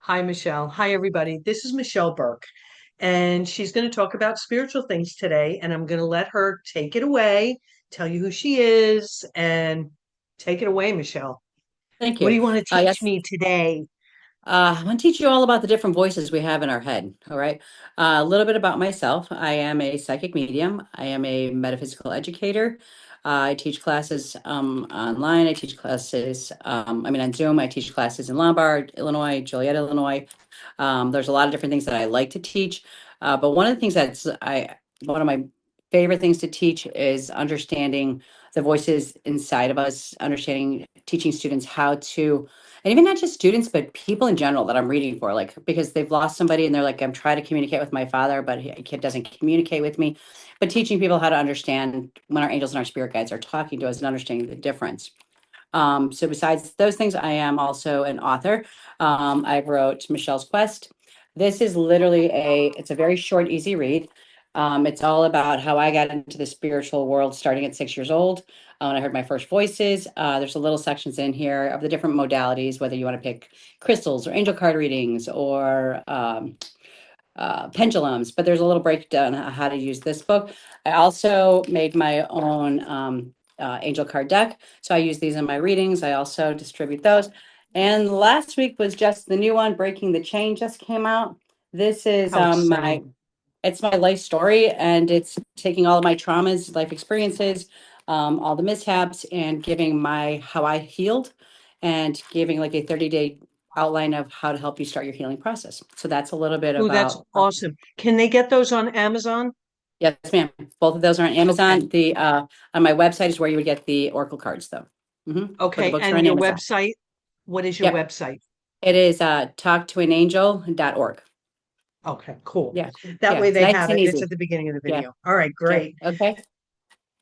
Hi, Michelle. Hi, everybody. This is Michelle Birk, and she's going to talk about spiritual things today. And I'm going to let her take it away, tell you who she is, and take it away, Michelle. Thank What do you. you want to teach Yes, me today? I want to teach you all about the different voices we have in our head. All right. A little bit about myself. I am a psychic medium. I am a metaphysical educator. I teach classes online. I teach classes, on Zoom. I teach classes in Lombard, Illinois, Joliet, Illinois. There's a lot of different things that I like to teach. But one of the things one of my favorite things to teach is understanding the voices inside of us, understanding, teaching students how to, and even not just students, but people in general that I'm reading for, like, because they've lost somebody and they're like, I'm trying to communicate with my father, but he kid doesn't communicate with me. But teaching people how to understand when our angels and our spirit guides are talking to us and understanding the difference. So besides those things, I am also an author. I wrote Michelle's Quest. This is literally it's a very short, easy read. It's all about how I got into the spiritual world starting at 6 years old. When I heard my first voices, there's a little sections in here of the different modalities, whether you want to pick crystals or angel card readings or pendulums, but there's a little breakdown on how to use this book. I also made my own angel card deck. So I use these in my readings. I also distribute those. And last week was just the new one, Breaking the Chain, just came out. This is How exciting. it's my life story, and it's taking all of my traumas, life experiences, all the mishaps, and giving my how I healed, and giving like a 30-day outline of how to help you start your healing process. So that's a little bit Oh, that's about. awesome. Can they get those on Amazon? Yes, ma'am. Both of those are on Okay. Amazon. The On my website is where you would get the Oracle cards, though. But the Okay. books are And on your Amazon. website? What is your Yep. website? It is talktoanangel.org. Okay, cool. Yeah. That Yeah. way It's they nice have and it. It's easy. at the beginning of the Yeah. video. All right, Yep. great. Okay.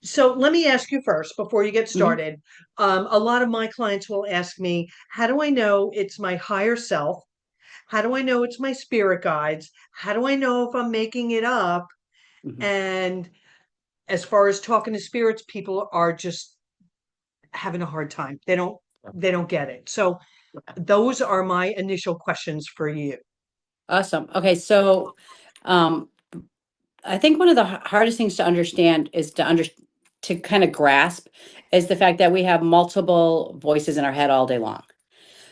So let me ask you first before you get hmm started. A lot of my clients will ask me, how do I know it's my higher self? How do I know it's my spirit guides? How do I know if I'm making it up? hmm And as far as talking to spirits, people are just having a hard time. They don't get it. So those are my initial questions for you. Awesome. Okay. So, um, I think one of the hardest things to understand is to kind of grasp is the fact that we have multiple voices in our head all day long.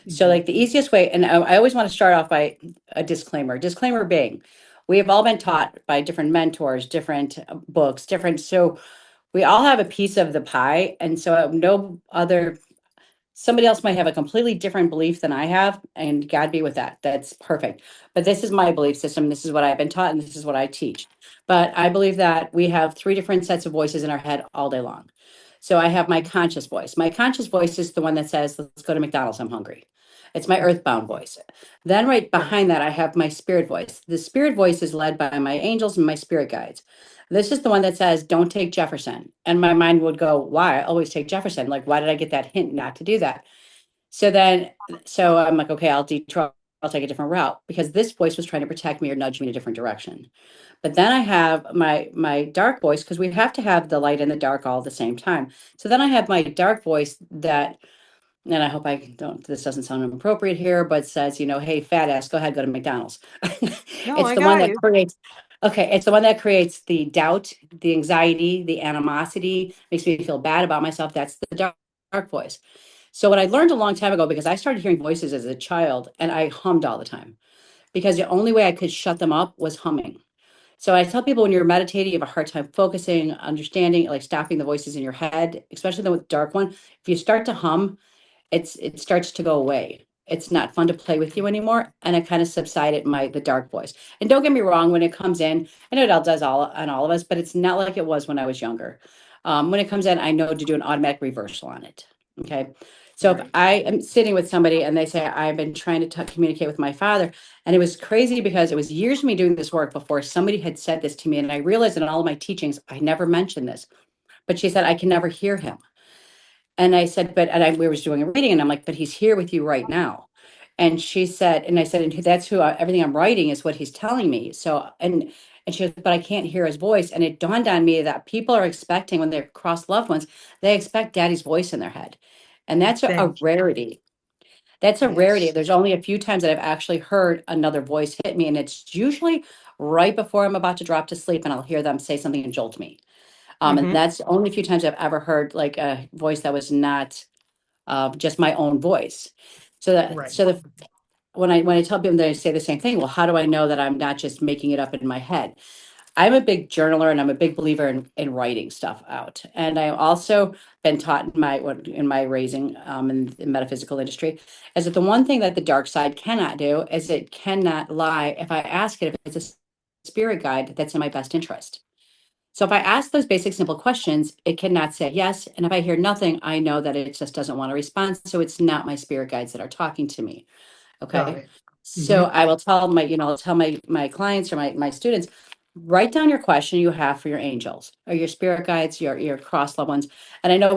So, Mhm. like the easiest way, and I always want to start off by a disclaimer. Disclaimer being, we have all been taught by different mentors, different books, different. So, we all have a piece of the pie. And so, no other, somebody else might have a completely different belief than I have, and God be with that. That's perfect. But this is my belief system. This is what I've been taught, and this is what I teach. But I believe that we have three different sets of voices in our head all day long. So I have my conscious voice. My conscious voice is the one that says, let's go to McDonald's, I'm hungry. It's my earthbound voice. Then, right Right. behind that, I have my spirit voice. The spirit voice is led by my angels and my spirit guides. This is the one that says, don't take Jefferson. And my mind would go, why? I always take Jefferson. Like, why did I get that hint not to do that? So then, so I'm like, okay, I'll detour. I'll take a different route because this voice was trying to protect me or nudge me in a different direction. But then I have my dark voice because we have to have the light and the dark all at the same time. So then I have my dark voice that, and I hope I don't, this doesn't sound inappropriate here, but says, hey, fat ass, go ahead, go to McDonald's. No, It's I the one got that you. creates, okay, it's the one that creates the doubt, the anxiety, the animosity, makes me feel bad about myself. That's the dark voice. So what I learned a long time ago, because I started hearing voices as a child and I hummed all the time because the only way I could shut them up was humming. So I tell people when you're meditating, you have a hard time focusing, understanding, like stopping the voices in your head, especially the dark one. If you start to hum, it starts to go away. It's not fun to play with you anymore, and it kind of subsided the dark voice. And don't get me wrong, when it comes in, I know it all does all on all of us, but it's not like it was when I was younger. When it comes in, I know to do an automatic reversal on it. Okay. So if Right. I am sitting with somebody and they say, I've been trying to communicate with my father, and it was crazy because it was years of me doing this work before somebody had said this to me. And I realized in all of my teachings, I never mentioned this, but she said, I can never hear him. And I said, we were doing a reading and I'm like, but he's here with you right now. And she said, and I said, and that's everything I'm writing is what he's telling me. So, and she goes, but I can't hear his voice. And it dawned on me that people are expecting when they're cross loved ones, they expect daddy's voice in their head. And that's a Thank you. rarity. That's a rarity. Yes. There's only a few times that I've actually heard another voice hit me, and it's usually right before I'm about to drop to sleep, and I'll hear them say something and jolt me. And Hmm. that's the only few times I've ever heard like a voice that was not just my own voice. Right. So the when I tell people, they say the same thing. Well, how do I know that I'm not just making it up in my head? I'm a big journaler and I'm a big believer in writing stuff out. And I also been taught in my raising in the metaphysical industry is that the one thing that the dark side cannot do is it cannot lie if I ask it if it's a spirit guide that's in my best interest. So if I ask those basic simple questions, it cannot say yes. And if I hear nothing, I know that it just doesn't want to respond. So it's not my spirit guides that are talking to me. Got Okay. it. So Hmm. I will tell I'll tell my clients or my students, write down your question you have for your angels or your spirit guides, your cross loved ones. And I know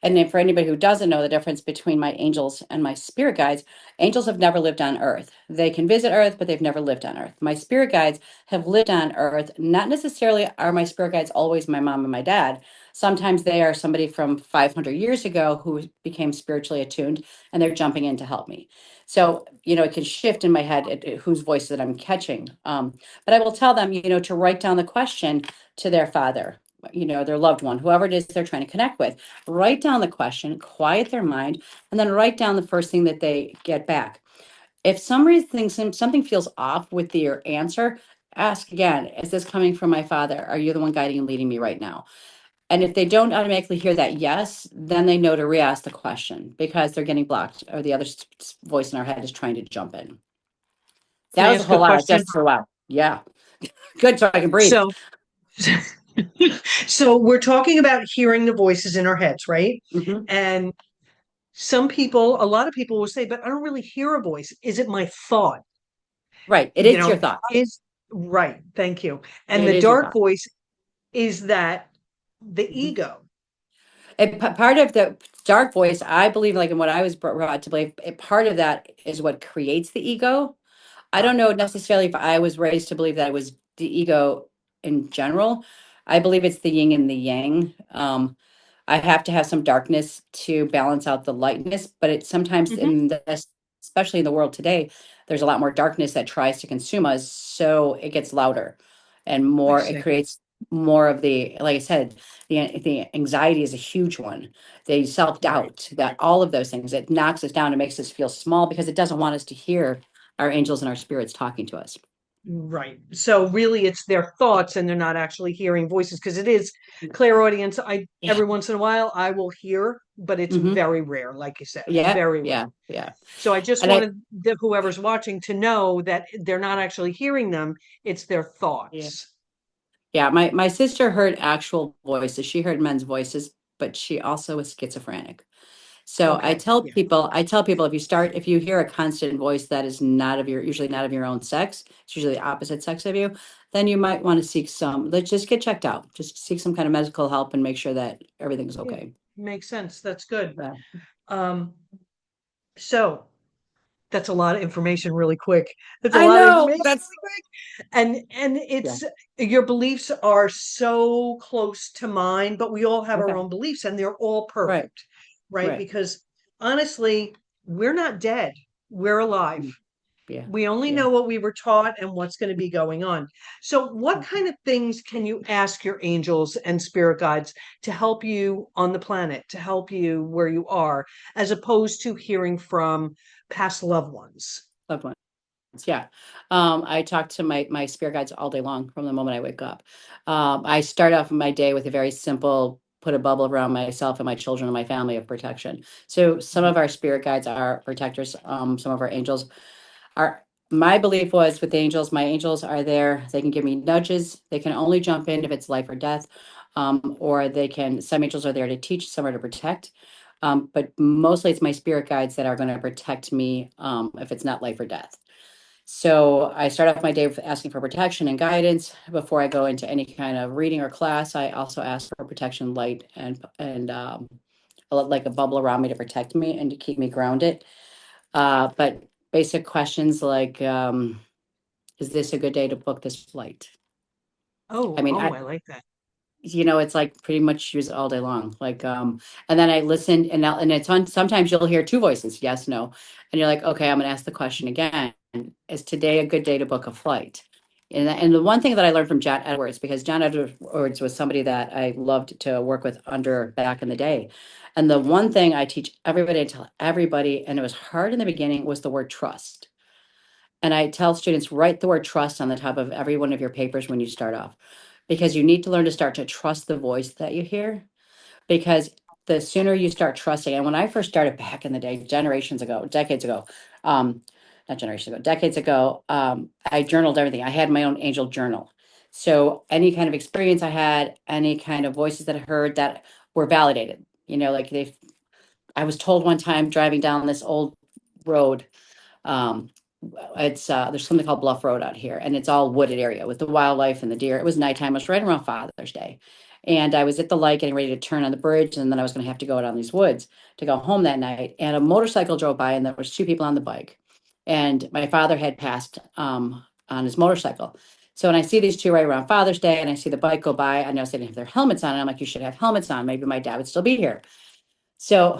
and then for anybody who doesn't know the difference between my angels and my spirit guides, angels have never lived on earth. They can visit earth, but they've never lived on earth. My spirit guides have lived on earth. Not necessarily are my spirit guides always my mom and my dad. Sometimes they are somebody from 500 years ago who became spiritually attuned and they're jumping in to help me. So, it can shift in my head at whose voice that I'm catching. But I will tell them, to write down the question to their father, their loved one, whoever it is they're trying to connect with. Write down the question, quiet their mind, and then write down the first thing that they get back. If some reason something feels off with your answer, ask again, is this coming from my father? Are you the one guiding and leading me right now? And if they don't automatically hear that yes, then they know to re-ask the question because they're getting blocked or the other voice in our head is trying to jump in. Can That I was a ask a whole lot of question? just for a while. Yeah. Good. So I can breathe. So, so we're talking about hearing the voices in our heads, right? Hmm. And a lot of people will say, but I don't really hear a voice. Is it my thought? Right. It You is your know, thought. is right. Thank you. And It the is your dark thought. voice, is that the Mhm. ego? Part of the dark voice, I believe, like in what I was brought to believe, part of that is what creates the ego. I don't Got it. know necessarily if I was raised to believe that it was the ego in general. I believe it's the yin and the yang. I have to have some darkness to balance out the lightness, but it sometimes Hmm. especially in the world today, there's a lot more darkness that tries to consume us, so it gets louder and I more. It see. creates more of the, like I said, the anxiety is a huge one. The self Right. doubt, that all of those things, it knocks us down and makes us feel small because it doesn't want us to hear our angels and our spirits talking to us. Right. So really it's their thoughts and they're not actually hearing voices because it is clairaudience. Yeah. Every once in a while I will hear, but it's Hmm. very rare, like you said, Yeah. very rare. Yeah. Yeah. So I just And I, wanted whoever's watching to know that they're not actually hearing them, it's their yeah. thoughts. Yeah, my sister heard actual voices. She heard men's voices, but she also was schizophrenic. So Okay. Yeah. I tell people if you hear a constant voice that is not of your, usually not of your own sex, it's usually the opposite sex of you, then you might want to seek let's just get checked out. Just seek some kind of medical help and make sure that everything's Yeah. okay. Makes sense. That's good. Yeah. Um, so that's a lot of information really quick. That's a I lot of know. information That's really quick. And yeah. it's your beliefs are so close to mine, but we all have our Okay. own beliefs and they're all Right. perfect, right? Right. Because honestly, we're not dead. We're alive. Mm. Yeah. We only Yeah. know what we were taught and what's going to be going on. So, what kind of things can you ask your angels and spirit guides to help you on the planet, to help you where you are, as opposed to hearing from past loved ones? Loved one. Yeah. I talk to my spirit guides all day long from the moment I wake up. I start off my day with a very simple put a bubble around myself and my children and my family of protection. So some Mhm. of our spirit guides are protectors. Some of our angels are. My belief was with the angels, my angels are there. They can give me nudges. They can only jump in if it's life or death, or they can. Some angels are there to teach, some are to protect. But mostly it's my spirit guides that are going to protect me if it's not life or death. So I start off my day with asking for protection and guidance before I go into any kind of reading or class. I also ask for protection, light, and like a bubble around me to protect me and to keep me grounded. But basic questions like, is this a good day to book this flight? I Oh, mean, oh, I I like that. it's like pretty much use it all day long. Like, and then I listened, and now, and it's on, sometimes you'll hear two voices, yes, no. And you're like, okay, I'm gonna ask the question again. Is today a good day to book a flight? And the one thing that I learned from John Edwards, because John Edwards was somebody that I loved to work with under back in the day. And the one thing I teach everybody, I tell everybody, and it was hard in the beginning, was the word trust. And I tell students, write the word trust on the top of every one of your papers when you start off, because you need to learn to start to trust the voice that you hear. Because the sooner you start trusting, and when I first started back in the day, generations ago, decades ago, um, not generations ago, decades ago, I journaled everything. I had my own angel journal. So any kind of experience I had, any kind of voices that I heard that were validated, like I was told one time driving down this old road, um, it's there's something called Bluff Road out here, and it's all wooded area with the wildlife and the deer. It was nighttime. It was right around Father's Day, and I was at the light getting ready to turn on the bridge, and then I was going to have to go down these woods to go home that night. And a motorcycle drove by, and there was two people on the bike, and my father had passed on his motorcycle. So when I see these two right around Father's Day, and I see the bike go by, I notice they didn't have their helmets on, and I'm like, you should have helmets on. Maybe my dad would still be here. So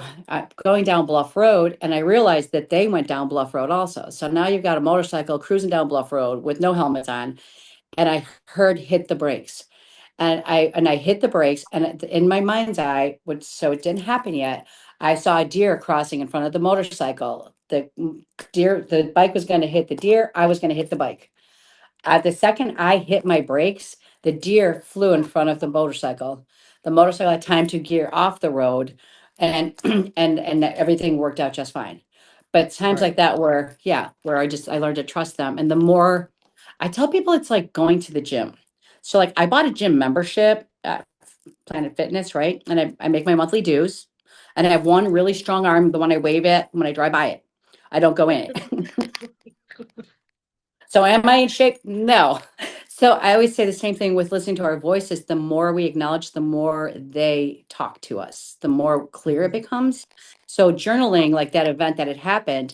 going down Bluff Road, and I realized that they went down Bluff Road also. So now you've got a motorcycle cruising down Bluff Road with no helmets on, and I heard hit the brakes, and I hit the brakes, and in my mind's eye, which so it didn't happen yet, I saw a deer crossing in front of the motorcycle. The bike was going to hit the deer. I was going to hit the bike. The second I hit my brakes, the deer flew in front of the motorcycle. The motorcycle had time to gear off the road, and and everything worked out just fine. But times Right. like that where, yeah, where I learned to trust them. And the more I tell people, it's like going to the gym. So like I bought a gym membership at Planet Fitness, right? And I make my monthly dues. And I have one really strong arm, the one I wave at when I drive by it. I don't go in it. So am I in shape? No. So I always say the same thing with listening to our voices. The more we acknowledge, the more they talk to us, the more clear it Mhm. becomes. So journaling, like that event that had happened,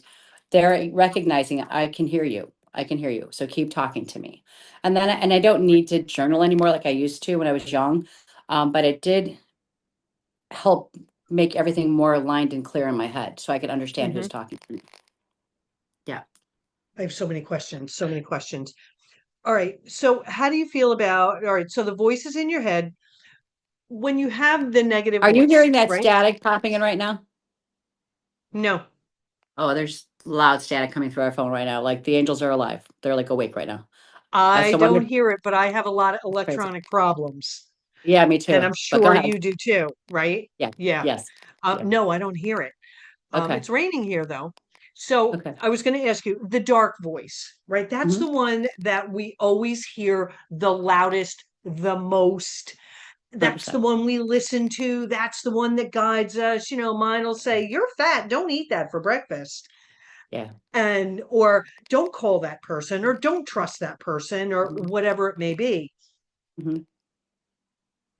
they're recognizing I can hear you. I can hear you. So keep talking to me. And I don't need to journal anymore like I used to when I was young. But it did help make everything more aligned and clear in my head so I could understand Mhm. who's talking to me. Yeah. I have so many questions, so many questions. All right. So, how do you feel about, all right, so the voices in your head, when you have the negative Are you voice, hearing that right? static popping in right now? No, Oh, there's loud static coming through our phone right now. Like the angels are alive. They're like awake right now. I So don't wonder, hear it, but I have a lot of it's crazy. electronic problems. Yeah, me And too. I'm But go sure ahead. you do too, right? Yeah. Yeah. Yes. Yeah. No, I don't hear it. Okay. It's raining here though. So Okay. I was going to ask you the dark voice, right? That's Hmm. the one that we always hear the loudest, the most. That's the 100%. one we listen to. That's the one that guides us. Mine will say, "You're fat. Don't eat that for breakfast." Yeah. And, or don't call that person, or don't trust that person, or whatever it may be. Hmm.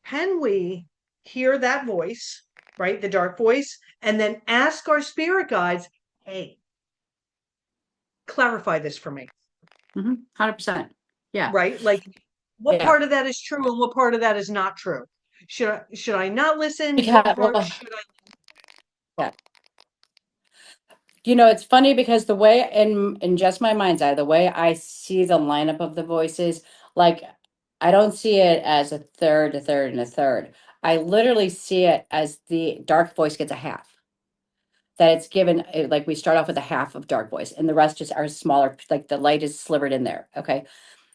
Can we hear that voice, right? The dark voice, and then ask our spirit guides, hey, clarify this for me, 100%. Yeah. right? Like what Yeah. part of that is true and what part of that is not true? Should I not listen? What Because, part well, should I? yeah. It's funny because the way in just my mind's eye, the way I see the lineup of the voices, like I don't see it as a third, and a third. I literally see it as the dark voice gets a half. That it's given like we start off with a half of dark voice and the rest just are smaller, like the light is slivered in there. Okay.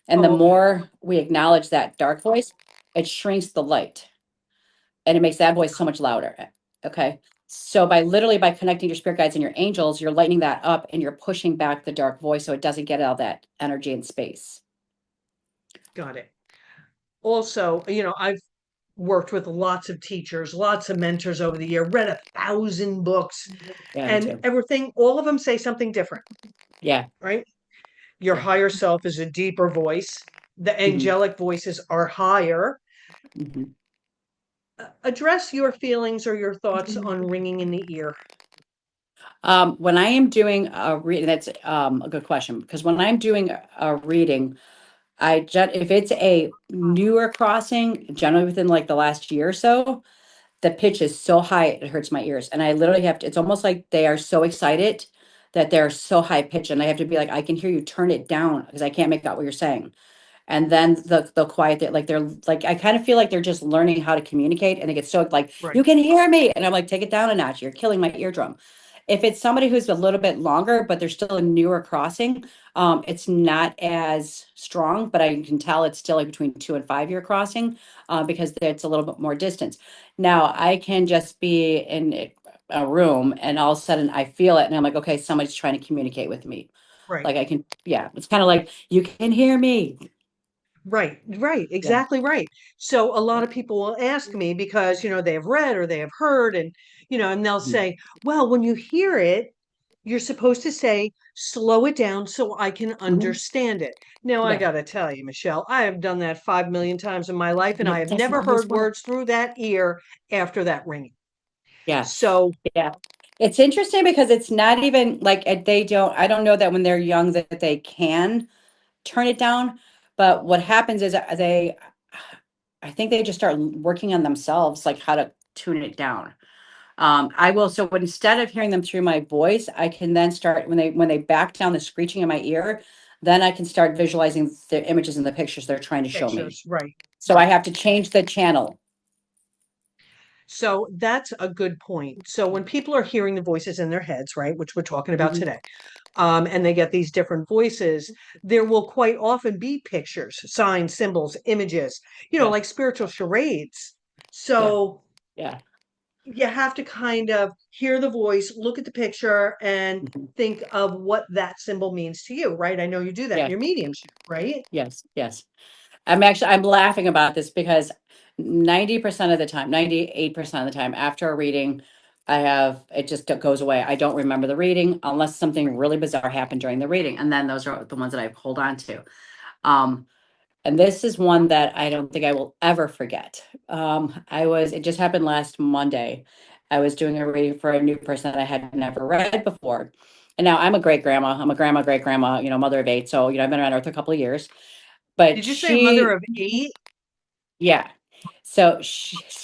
And the Oh, okay. more we acknowledge that dark voice, it shrinks the light and it makes that voice so much louder. Okay. So by connecting your spirit guides and your angels, you're lightening that up and you're pushing back the dark voice so it doesn't get all that energy and space. Got it. Also, I've worked with lots of teachers, lots of mentors over the year, read 1,000 books, Yeah, me and too. everything, all of them say something different, Yeah. right? Your Yeah. higher self is a deeper voice. The Hmm. angelic voices are higher. Hmm. Address your feelings or your thoughts on ringing in the ear. When I am doing a reading, that's a good question because when I'm doing a reading, If it's a newer crossing, generally within like the last year or so, the pitch is so high it hurts my ears, and I literally have to. It's almost like they are so excited that they're so high pitched, and I have to be like, I can hear you, turn it down because I can't make out what you're saying. And then they'll quiet it, like they're like, I kind of feel like they're just learning how to communicate, and it gets so like, you Right. can hear me, and I'm like, take it down a notch, you're killing my eardrum. If it's somebody who's a little bit longer but they're still a newer crossing, it's not as strong, but I can tell it's still like between 2 and 5 year crossing, because it's a little bit more distance. Now I can just be in a room and all of a sudden I feel it and I'm like, okay, somebody's trying to communicate with me. Right. Like I can, yeah, it's kind of like, you can hear me. Right, right, Yeah. exactly right. So a lot of people will ask me because, they have read or they have heard and they'll Mhm. say, well, when you hear it, you're supposed to say, slow it down so I can Mhm. understand it. Now, I Yeah. got to tell you, Michelle, I have done that 5 million times in my life and And I it have doesn't never always heard work. words through that ear after that ringing. Yeah. So, Yeah. It's interesting because it's not even like I don't know that when they're young that they can turn it down. But what happens is I think they just start working on themselves, like how to tune it down. I will, so instead of hearing them through my voice, I can then start when they back down the screeching in my ear, then I can start visualizing the images and the pictures they're trying to show me. pictures, right, So I right. have to change the channel. So that's a good point. So when people are hearing the voices in their heads, right, which we're talking about Mhm. today, and they get these different voices, there will quite often be pictures, signs, symbols, images, Yeah. like spiritual charades. Yeah. So Yeah. you have to kind of hear the voice, look at the picture, and Mhm. think of what that symbol means to you, right? I know you do that in Yeah. your mediumship, right? Yes. Yes. I'm laughing about this because 90% of the time, 98% of the time after a reading, it just goes away. I don't remember the reading unless something Right. really bizarre happened during the reading. And then those are the ones that I hold on to. Um, and this is one that I don't think I will ever forget. It just happened last Monday. I was doing a reading for a new person that I had never read before. And now I'm a great grandma. I'm a grandma, great grandma, mother of eight. So, I've been around Earth a couple of years. But Did you say a mother of eight? yeah. So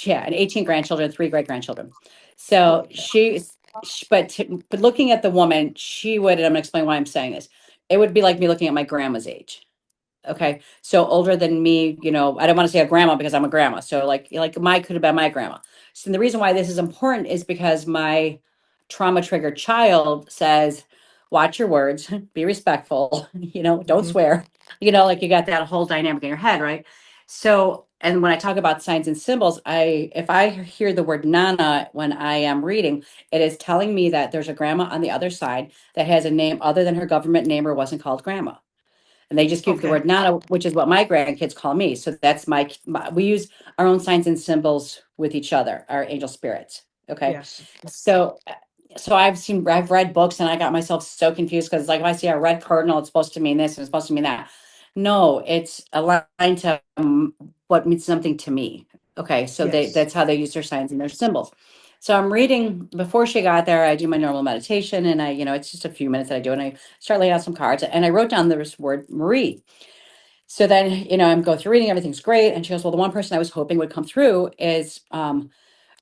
yeah, and 18 grandchildren, three great grandchildren. So Holy cow. but looking at the woman, she would, and I'm gonna explain why I'm saying this. It would be like me looking at my grandma's age. Okay. So older than me, I don't want to say a grandma because I'm a grandma. So like my could have been my grandma. So the reason why this is important is because my trauma triggered child says, watch your words, be respectful, don't Mhm. swear, like you got that whole dynamic in your head, right? So, and when I talk about signs and symbols, if I hear the word Nana when I am reading, it is telling me that there's a grandma on the other side that has a name other than her government name or wasn't called grandma, and they just give the Okay. word Nana, which is what my grandkids call me. So that's we use our own signs and symbols with each other, our angel spirits. Okay. Yes. So, I've read books and I got myself so confused because like if I see a red cardinal, it's supposed to mean this and it's supposed to mean that. No, it's aligned to what means something to me. Okay. So Yes. that's how they use their signs and their symbols. So I'm reading before she got there. I do my normal meditation and it's just a few minutes that I do. And I start laying out some cards and I wrote down this word Marie. So then, I'm go through reading, everything's great. And she goes, well, the one person I was hoping would come through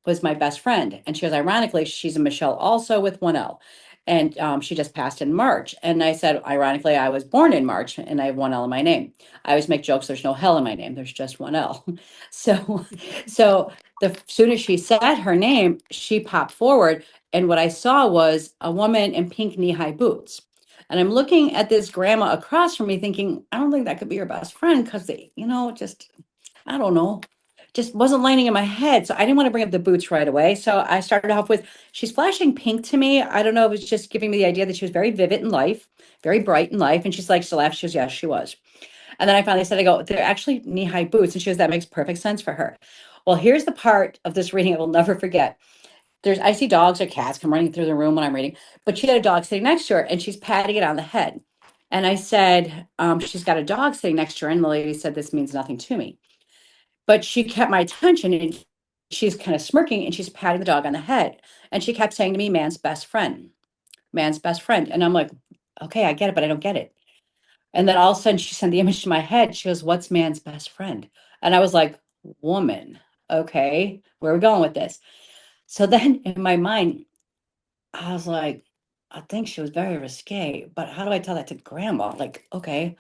was my best friend. And she goes, ironically, she's a Michelle also with one L. And she just passed in March. And I said, ironically, I was born in March and I have one L in my name. I always make jokes, there's no hell in my name, there's just one L. So, so the soon as she said her name, she popped forward. And what I saw was a woman in pink knee-high boots. And I'm looking at this grandma across from me thinking, I don't think that could be your best friend because just I don't know, just wasn't lining in my head. So I didn't want to bring up the boots right away. So I started off with, she's flashing pink to me. I don't know. It was just giving me the idea that she was very vivid in life, very bright in life. And she's like, she laughed. She goes, yes, she was. And then I finally said, I go, they're actually knee high boots. And she goes, that makes perfect sense for her. Well, here's the part of this reading I will never forget. I see dogs or cats come running through the room when I'm reading, but she had a dog sitting next to her and she's patting it on the head. And I said, she's got a dog sitting next to her. And the lady said, this means nothing to me. But she kept my attention and she's kind of smirking and she's patting the dog on the head. And she kept saying to me, man's best friend, man's best friend. And I'm like, okay, I get it, but I don't get it. And then all of a sudden she sent the image to my head. She goes, "What's man's best friend?" And I was like, "Woman. Okay, where are we going with this?" So then in my mind, I was like, I think she was very risque, but how do I tell that to grandma? Like, okay,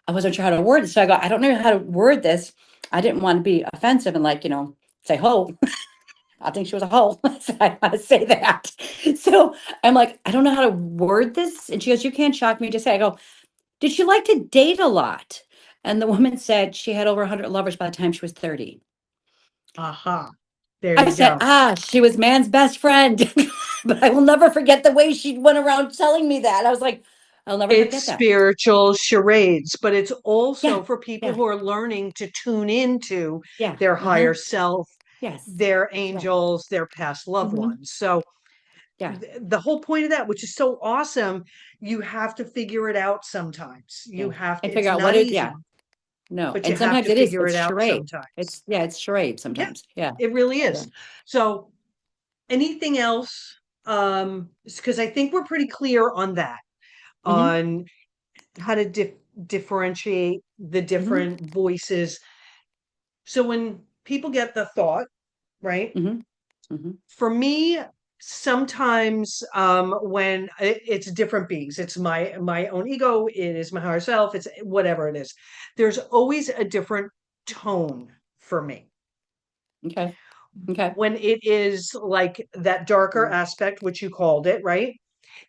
I wasn't sure how to word it. So I go, I don't know how to word this. I didn't want to be offensive and like, say ho. I think she was a hoe. So I want to say that. So I'm like, I don't know how to word this. And she goes, "You can't shock me to say." I go, "Did she like to date a lot?" And the woman said she had over 100 lovers by the time she was 30. Aha. There I you said, go. "Ah, she was man's best friend." But I will never forget the way she went around telling me that. I was like, I'll never It's forget that. spiritual charades, but it's also Yeah, for people yeah, who are learning to tune into yeah. their Uh-huh. higher self, Yes. their Yeah. angels, their past loved Hmm. ones. So Yeah. the whole point of that, which is so awesome, you have to figure it out sometimes. You Yeah. have to, And figure it's out what not it, easy, yeah. No. but you And have sometimes to it is, figure it's it out charade. sometimes. It's charade Yeah, sometimes. Yeah. it really Yeah. is. So anything else? Because I think we're pretty clear on that, Hmm. on how to differentiate the Hmm. different voices. So when people get the thought, right? Hmm. Hmm. For me, sometimes when it's different beings, it's my own ego, it is my higher self, it's whatever it is. There's always a different tone for me. Okay. Okay. When it is like that darker aspect, which you called it, right?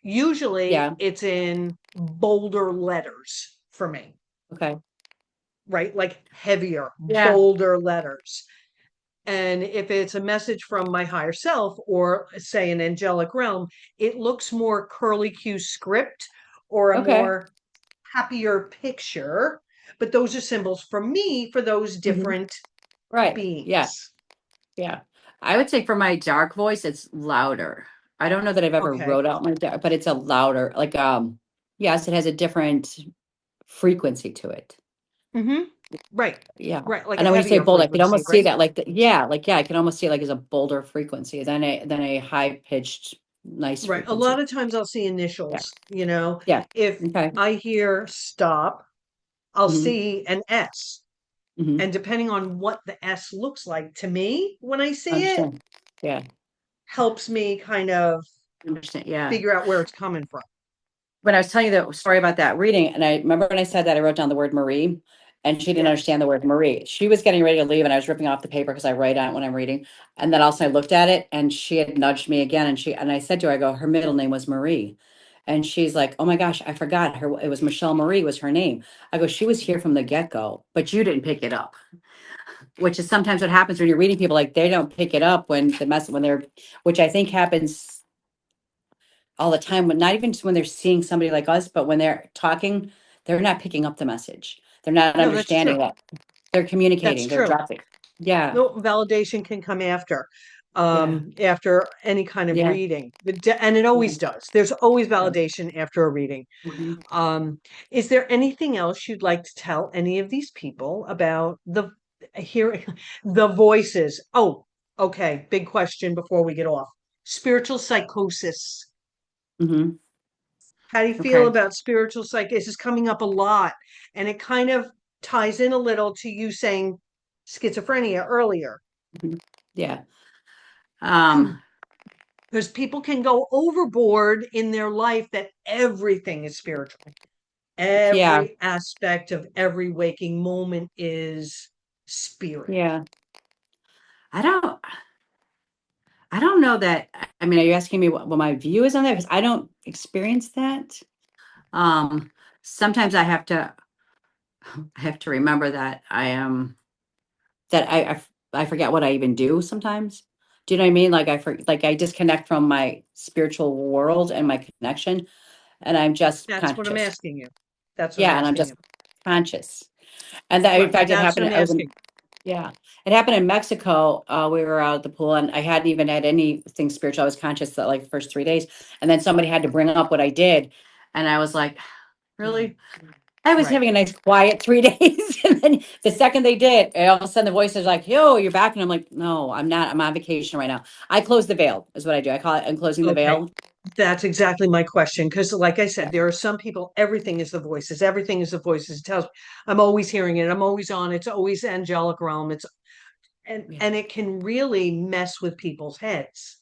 Usually Yeah. it's in bolder letters for me, Okay. right? Like heavier, Yeah. bolder letters. And if it's a message from my higher self or say an angelic realm, it looks more curly Q script or a Okay. more happier picture. But those are symbols for me for those Hmm. different Right. Yeah. beings. Yeah. I would say for my dark voice, it's louder. I don't know that I've ever Okay. wrote out my dark, but it's a louder, like, yes, it has a different frequency to it. Mm-hmm. Right. Yeah. Right. Like And a then when you say heavier bold, I can frequency, almost see right? that like yeah, like yeah, I can almost see it like as a bolder frequency than a high pitched nice Right. A lot frequency. of times I'll see Yeah. initials, you know, Yeah. if Okay. I hear stop, I'll Hmm. see an S. Hmm. And depending on what the S looks like to me when I see it, Understand. Yeah. helps me kind of Understand. Yeah. figure out where it's coming from. When I was telling you the story about that reading, and I remember when I said that I wrote down the word Marie, and she didn't Yes. understand the word Marie. She was getting ready to leave, and I was ripping off the paper because I write on it when I'm reading. And then also I looked at it, and she had nudged me again, and I said to her, I go, her middle name was Marie, and she's like, "Oh my gosh, I forgot her. It was Michelle Marie was her name." I go, "She was here from the get go, but you didn't pick it up," which is sometimes what happens when you're reading people like they don't pick it up when they're, which I think happens all the time, but not even just when they're seeing somebody like us, but when they're talking, they're not picking up the message. They're not No, that's true. understanding that they're That's communicating, they're true. dropping. Yeah, No, validation can come yeah, after any kind of yeah. reading. And it always Mhm. does. There's always Yeah. validation after a reading. Mhm. Um, is there anything else you'd like to tell any of these people about the hearing the voices? Oh, okay. Big question before we get off. Spiritual psychosis. Mhm. How do you feel Okay. about spiritual psychosis? This is coming up a lot, and it kind of ties in a little to you saying schizophrenia earlier. Mhm. Yeah. Um, Because people can go overboard in their life that everything is spiritual. yeah, Every aspect of every waking moment is spirit. yeah. I don't I don't know that. I mean, are you asking me what my view is on that? Because I don't experience that. Um, Sometimes I have to remember that I am that I forget what I even do sometimes. Do you know what I mean? Like I disconnect from my spiritual world and my connection, and I'm just That's what I'm conscious. asking you. That's what I'm Yeah, and I'm asking you. just conscious. And that, in Right. fact, it That's what happened. I'm I was in, asking. yeah, it happened in Mexico. We were out at the pool, and I hadn't even had anything spiritual. I was conscious that like the first 3 days, and then somebody had to bring up what I did, and I was like, Mm, really? I was right. having a nice quiet 3 days. And then the second they did, all of a sudden the voice is like, "Yo, you're back." And I'm like, "No, I'm not. I'm on vacation right now." I close the veil, is what I do. I call it, I'm closing the Okay. veil. That's exactly my question. Because, like I said, there are some people, everything is the voices, everything is the voices. It tells, I'm always hearing it, I'm always on, it's always angelic realm. It's Yeah. and it can really mess with people's heads.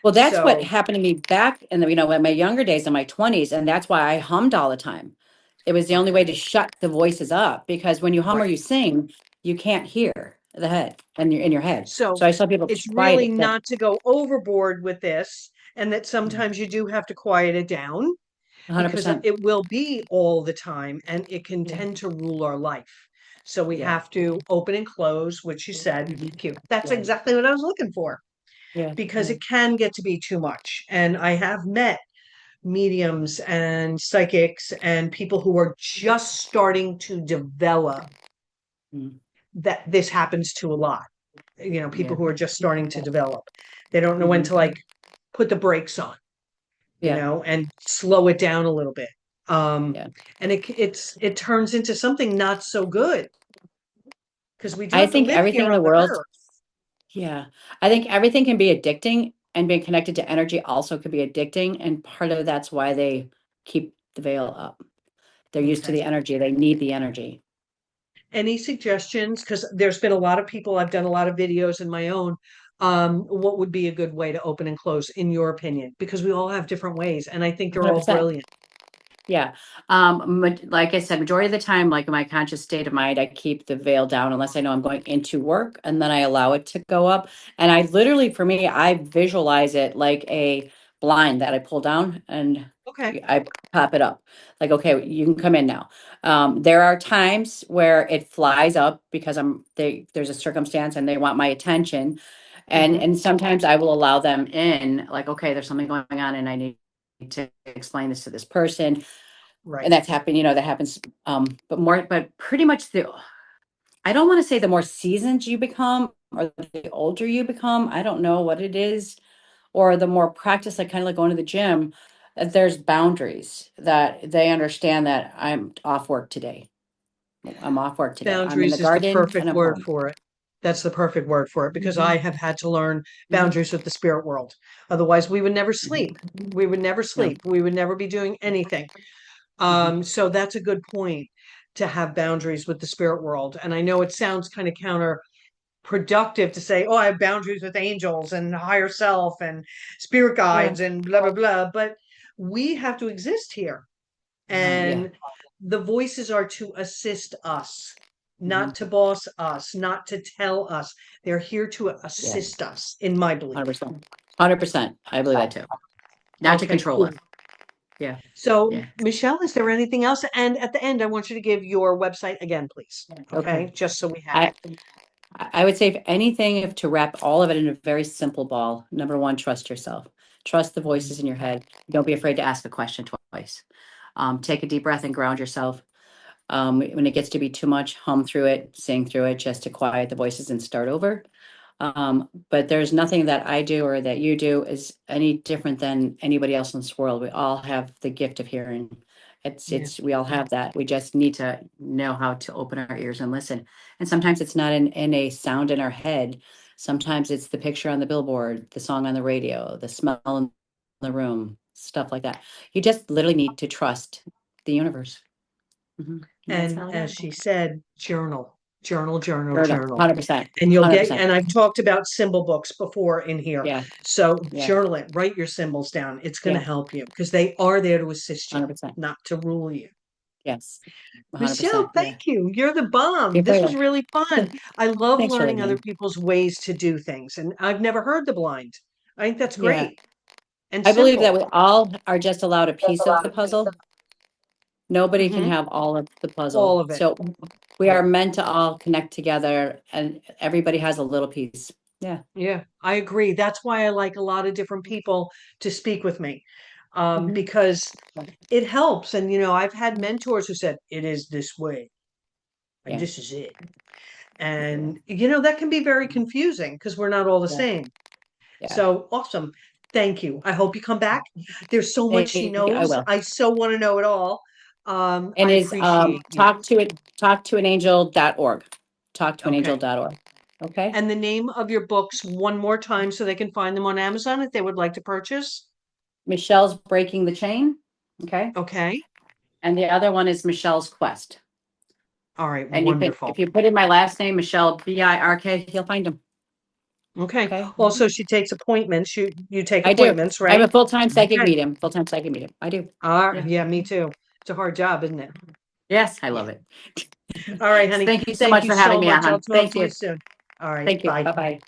Well, that's what So, happened to me back in in my younger days, in my 20s, and that's why I hummed all the time. It was the only way okay, to shut the voices up because when you hum or right. you sing, you can't hear the head and you're in your head. So So I saw people it's try really it. That not to go overboard with this, and that yeah, sometimes you do have to quiet it down because 100%. it will be all the time and it can Yeah, tend to rule our life. So we yeah, have to open and close, which you said. mhm, Cute. That's yeah, exactly what I was looking for yeah, because yeah, it can get to be too much. And I have met mediums and psychics and people who are just starting to develop mm, that this happens to a lot. People yeah, who are just starting to develop. They don't know when hmm, to like put the brakes on, yeah, and slow it down a little bit. Um, yeah. and it turns into something not so good because we do I have to think live everything here in on the the world, earth. yeah, I think everything can be addicting, and being connected to energy also could be addicting. And part of that's why they keep the veil up. They're used to Okay. the energy. They need the energy. Any suggestions? Because there's been a lot of people, I've done a lot of videos in my own. What would be a good way to open and close, in your opinion? Because we all have different ways, and I think they're all 100%. brilliant. Yeah. Like I said, majority of the time, like in my conscious state of mind, I keep the veil down unless I know I'm going into work, and then I allow it to go up. And I literally, for me, I visualize it like a blind that I pull down and Okay. I pop it up. Like, okay, you can come in now. There are times where it flies up because there's a circumstance and they want my attention. And Hmm. and sometimes I will allow them in, like, okay, there's something going on and I need to explain this to this person. And Right. that's happened, that happens. But pretty much I don't want to say the more seasoned you become or the older you become, I don't know what it is, or the more practice, like kind of like going to the gym, that there's boundaries that they understand that I'm off work today. I'm off work today. I'm in the Boundaries is the garden perfect and I'm word home. for it. That's the perfect word for it because I Mhm, have had to learn mhm, boundaries with the spirit world. Otherwise, we would never sleep. mhm. We would never No. sleep. We would never be doing anything. Mhm. So that's a good point to have boundaries with the spirit world. And I know it sounds kind of counterproductive to say, oh, I have boundaries with angels and higher self and spirit Yeah. guides and blah, blah, blah. But we have to exist here. Yeah. And the voices are to assist us, not Mhm. to boss us, not to tell us. They're here to Yeah. assist us, in my belief. 100%. 100%. I believe that too. Not to Okay, control cool. us. Yeah. So, Yeah. Michelle, is there anything else? And at the end, I want you to give your website again, please. Okay. Okay, just so we have I it. I would say, if anything, if to wrap all of it in a very simple ball, number one, trust yourself. Trust the Mhm. voices in your head. Don't be afraid to ask a question twice. Take a deep breath and ground yourself. When it gets to be too much, hum through it, sing through it, just to quiet the voices and start over. But there's nothing that I do or that you do is any different than anybody else in this world. We all have the gift of hearing. Yeah. We all have that. We just need to know how to open our ears and listen. And sometimes it's not in a sound in our head. Sometimes it's the picture on the billboard, the song on the radio, the smell in the room, stuff like that. You just literally need to trust the universe. And that's And how it as is. she said, journal, journal, journal, Sure enough, journal. 100%. And you'll get, 100%. and I've talked about symbol books before in here. Yeah. So Yeah. journal it, write your symbols down. It's going to Yeah. help you because they are there to assist you, 100%. not to rule you. Yes. Michelle, 100%. Yeah. thank you. You're the bomb. Good for This was you. really fun. I love Thanks for learning other listening. people's ways to do things. And I've never heard the blind. I think that's Yeah. great and I believe that simple. we all are just allowed a piece of the puzzle. Nobody can Hmm. have all of the puzzle. All of it. So we are Yeah. meant to all connect together and everybody has a little piece. Yeah. Yeah, I agree. That's why I like a lot of different people to speak with me, Hmm. because it helps. And, I've had mentors who said, it is this way, and Yeah. this is it. Yeah. And, that can be very confusing because we're not all the Yeah. same. Yeah. So awesome. Thank you. I hope you come back. There's so much she Thank you. I knows. will. I so want to know it all. And I is appreciate you. talktoanangel.org. Okay. Talktoanangel.org. Okay. And the name of your books one more time so they can find them on Amazon if they would like to purchase. Michelle's Breaking the Chain. Okay. Okay. And the other one is Michelle's Quest. All right. And Wonderful. if you put in my last name, Michelle, Birk, you'll find them. Okay. Okay. Also, she takes appointments. You take I do. appointments, I'm a right? full-time psychic Okay. medium. Full-time psychic medium. I do. Yeah. Yeah, me too. It's a hard job, isn't it? Yes, I Yeah. love it. All right, honey. Thank you so Thank much you for so having me much. on, I'll hon. talk Thank to you you. soon. All right. Thank you. Bye. Bye-bye.